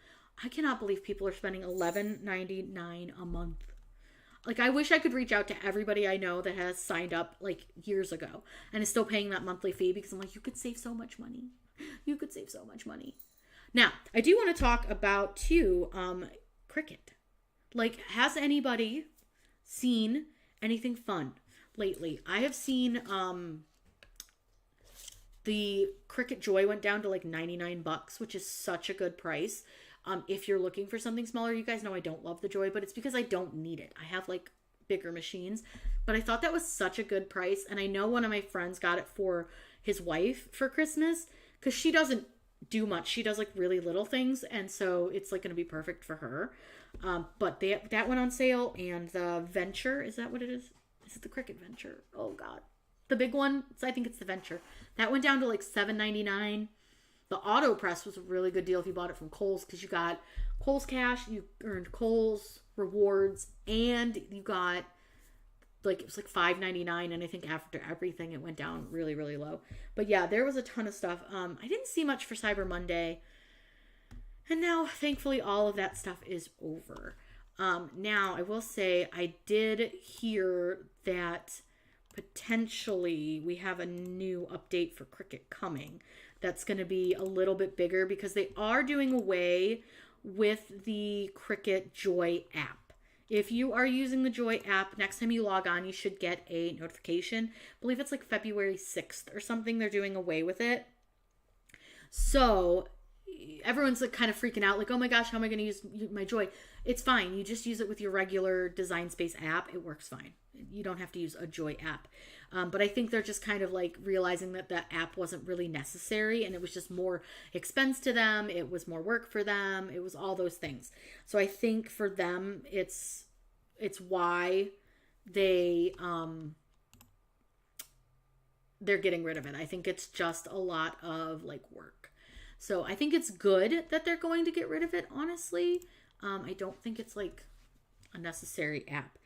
Speaker 1: I cannot believe people are spending $11.99 a month. Like, I wish I could reach out to everybody I know that has signed up like years ago and is still paying that monthly fee, because I'm like, you could save so much money. You could save so much money. Now, I do want to talk about too, CRICUT. Like, has anybody seen anything fun lately? I have seen the CRICUT Joy went down to like $99, which is such a good price. If you're looking for something smaller, you guys know I don't love the Joy, but it's because I don't need it. I have like bigger machines, but I thought that was such a good price. And I know one of my friends got it for his wife for Christmas, because she doesn't do much. She does like really little things. And so it's like going to be perfect for her. But that went on sale. And the Venture, is that what it is? Is it the CRICUT Venture? Oh God. The big one. I think it's the Venture. That went down to like $7.99. The Auto Press was a really good deal if you bought it from Kohl's, because you got Kohl's Cash, you earned Kohl's rewards, and you got like, it was like $5.99, and I think after everything it went down really, really low. But yeah, there was a ton of stuff. I didn't see much for Cyber Monday, and now thankfully all of that stuff is over. Now, I will say I did hear that potentially we have a new update for CRICUT coming that's going to be a little bit bigger because they are doing away with the CRICUT Joy app. If you are using the Joy app, next time you log on, you should get a notification. I believe it's like February 6th or something. They're doing away with it. So everyone's like kind of freaking out, like, oh my gosh, how am I going to use my Joy? It's fine. You just use it with your regular Design Space app. It works fine. You don't have to use a Joy app. But I think they're just kind of like realizing that that app wasn't really necessary and it was just more expense to them. It was more work for them. It was all those things. So I think for them, it's why they're getting rid of it. I think it's just a lot of like work. So I think it's good that they're going to get rid of it, honestly. I don't think it's like a necessary app.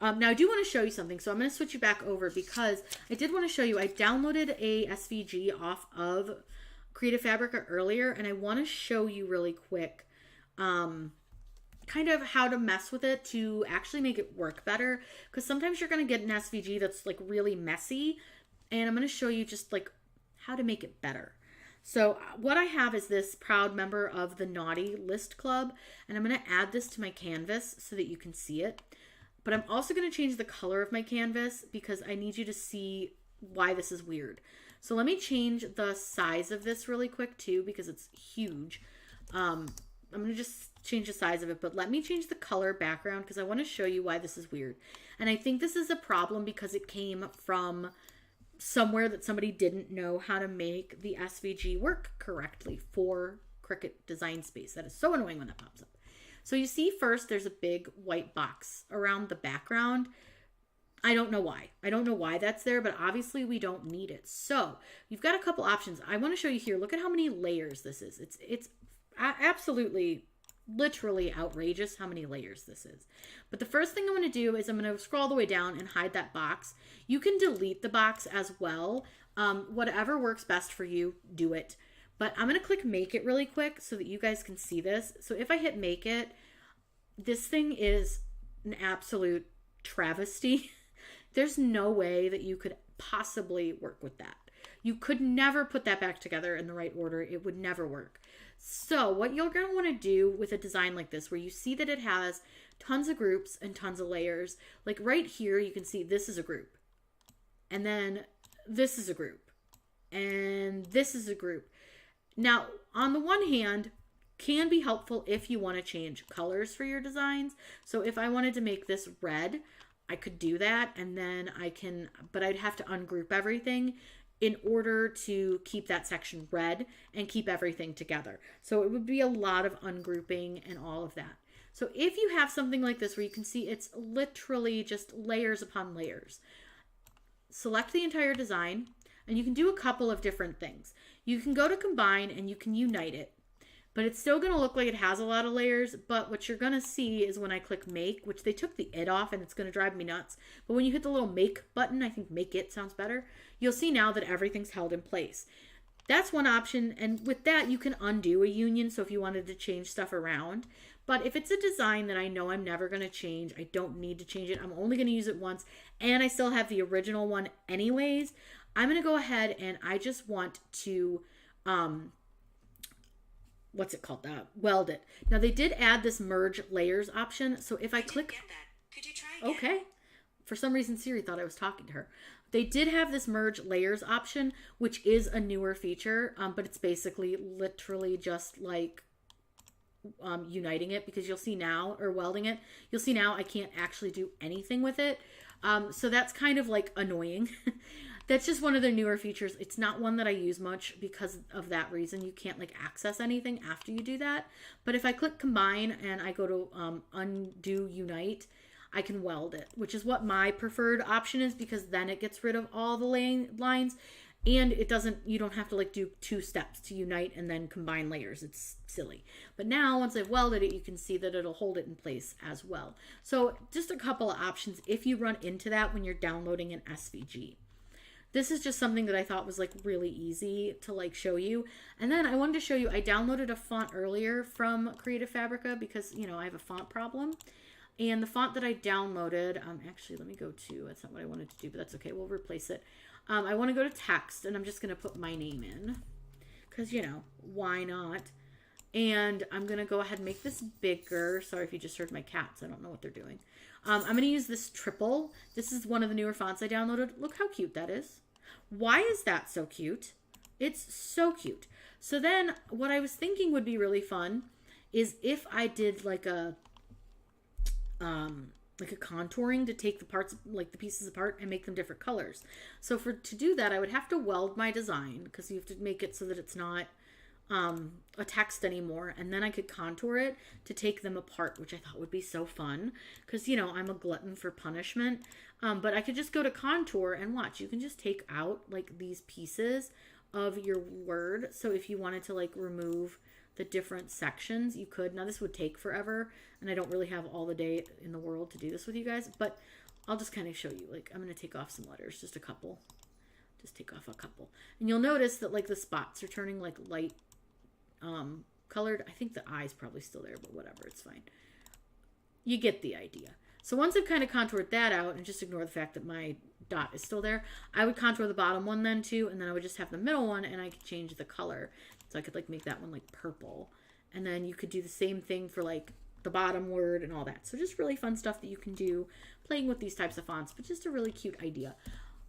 Speaker 1: Now I do want to show you something. So I'm going to switch you back over because I did want to show you, I downloaded a SVG off of Creative Fabrica earlier, and I want to show you really quick kind of how to mess with it to actually make it work better. Because sometimes you're going to get an SVG that's like really messy, and I'm going to show you just like how to make it better. So what I have is this proud member of the Naughty List Club, and I'm going to add this to my canvas so that you can see it. But I'm also going to change the color of my canvas because I need you to see why this is weird. So let me change the size of this really quick too because it's huge. I'm going to just change the size of it, but let me change the color background because I want to show you why this is weird. And I think this is a problem because it came from somewhere that somebody didn't know how to make the SVG work correctly for CRICUT Design Space. That is so annoying when that pops up. So you see first there's a big white box around the background. I don't know why. I don't know why that's there, but obviously we don't need it. So you've got a couple options. I want to show you here. Look at how many layers this is. It's absolutely literally outrageous how many layers this is. But the first thing I'm going to do is I'm going to scroll all the way down and hide that box. You can delete the box as well. Whatever works best for you, do it. But I'm going to click make it really quick so that you guys can see this. So if I hit make it, this thing is an absolute travesty. There's no way that you could possibly work with that. You could never put that back together in the right order. It would never work. So what you're going to want to do with a design like this, where you see that it has tons of groups and tons of layers, like right here, you can see this is a group. And then this is a group. And this is a group. Now, on the one hand, can be helpful if you want to change colors for your designs. So if I wanted to make this red, I could do that. And then but I'd have to ungroup everything in order to keep that section red and keep everything together. So it would be a lot of ungrouping and all of that. So if you have something like this where you can see it's literally just layers upon layers, select the entire design and you can do a couple of different things. You can go to combine and you can unite it, but it's still going to look like it has a lot of layers. But what you're going to see is when I click make, which they took the it off and it's going to drive me nuts. But when you hit the little make button, I think make it sounds better. You'll see now that everything's held in place. That's one option. And with that, you can undo a union. So if you wanted to change stuff around, but if it's a design that I know I'm never going to change, I don't need to change it. I'm only going to use it once and I still have the original one anyways. I'm going to go ahead and I just want to, what's it called? Weld it. Now they did add this merge layers option. So if I click,
Speaker 2: could you try again?
Speaker 1: Okay. For some reason, Siri thought I was talking to her. They did have this merge layers option, which is a newer feature, but it's basically literally just like uniting it, because you'll see now, or welding it, you'll see now I can't actually do anything with it. So that's kind of like annoying. That's just one of their newer features. It's not one that I use much because of that reason. You can't like access anything after you do that. But if I click combine and I go to undo unite, I can weld it, which is what my preferred option is, because then it gets rid of all the lines and you don't have to like do 2 steps to unite and then combine layers. It's silly. But now once I've welded it, you can see that it'll hold it in place as well. So just a couple of options if you run into that when you're downloading an SVG. This is just something that I thought was like really easy to like show you. And then I wanted to show you, I downloaded a font earlier from Creative Fabrica because, you know, I have a font problem. And the font that I downloaded, actually, let me go to, that's not what I wanted to do, but that's okay. We'll replace it. I want to go to text, and I'm just going to put my name in because, you know, why not? And I'm going to go ahead and make this bigger. Sorry if you just heard my cats. I don't know what they're doing. I'm going to use this triple. This is one of the newer fonts I downloaded. Look how cute that is. Why is that so cute? It's so cute. So then what I was thinking would be really fun is if I did like a contouring to take the parts, like the pieces apart and make them different colors. So to do that, I would have to weld my design because you have to make it so that it's not a text anymore. And then I could contour it to take them apart, which I thought would be so fun because, you know, I'm a glutton for punishment. But I could just go to contour and watch. You can just take out like these pieces of your word. So if you wanted to like remove the different sections, you could. Now this would take forever and I don't really have all the day in the world to do this with you guys, but I'll just kind of show you. Like I'm going to take off some letters, just a couple. Just take off a couple. And you'll notice that like the spots are turning like light colored. I think the eye's probably still there, but whatever, it's fine. You get the idea. So once I've kind of contoured that out and just ignore the fact that my dot is still there, I would contour the bottom one then too, and then I would just have the middle one and I could change the color. So I could like make that one like purple. And then you could do the same thing for like the bottom word and all that. So just really fun stuff that you can do playing with these types of fonts, but just a really cute idea.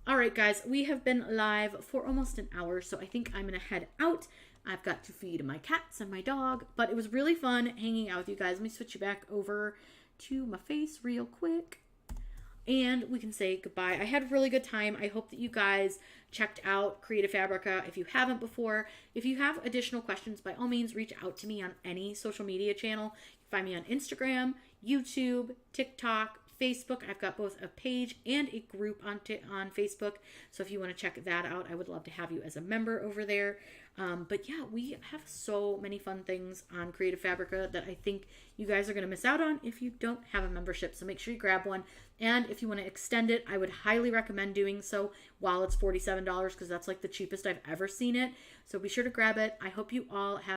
Speaker 1: All right, guys, we have been live for almost an hour, so I think I'm going to head out. I've got to feed my cats and my dog, but it was really fun hanging out with you guys. Let me switch you back over to my face real quick, and we can say goodbye. I had a really good time. I hope that you guys checked out Creative Fabrica if you haven't before. If you have additional questions, by all means, reach out to me on any social media channel. You can find me on Instagram, YouTube, TikTok, Facebook. I've got both a page and a group on Facebook. So if you want to check that out, I would love to have you as a member over there. But yeah, we have so many fun things on Creative Fabrica that I think you guys are going to miss out on if you don't have a membership. So make sure you grab one. And if you want to extend it, I would highly recommend doing so while it's $47 because that's like the cheapest I've ever seen it. So be sure to grab it. I hope you all have